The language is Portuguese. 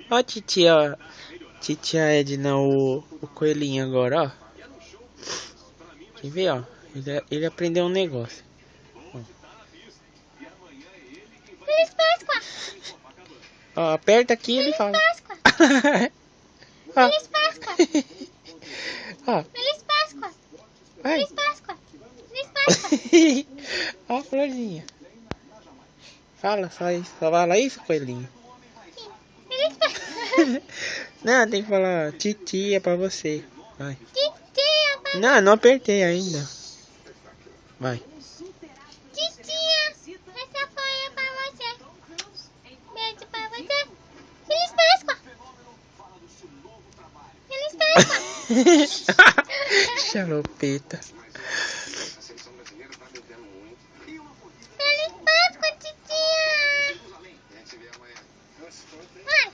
Ó, titia, titia Edna, o coelhinho agora, ó. Quer ver, ó? Ele aprendeu um negócio. Ó, Feliz Páscoa! ó, aperta aqui e ele fala. Páscoa! Ó. Feliz Páscoa! Ó. Feliz Páscoa! Vai. Feliz Páscoa! Feliz Páscoa! Ó a florzinha. Fala só isso. Só fala isso, coelhinho. Feliz Páscoa! Não, tem que falar titia pra você. Vai. Titia, papai! Não apertei ainda. Vai. Titia! Essa foi pra você. Beijo pra você. Feliz Páscoa! Feliz Páscoa! Xaropeta.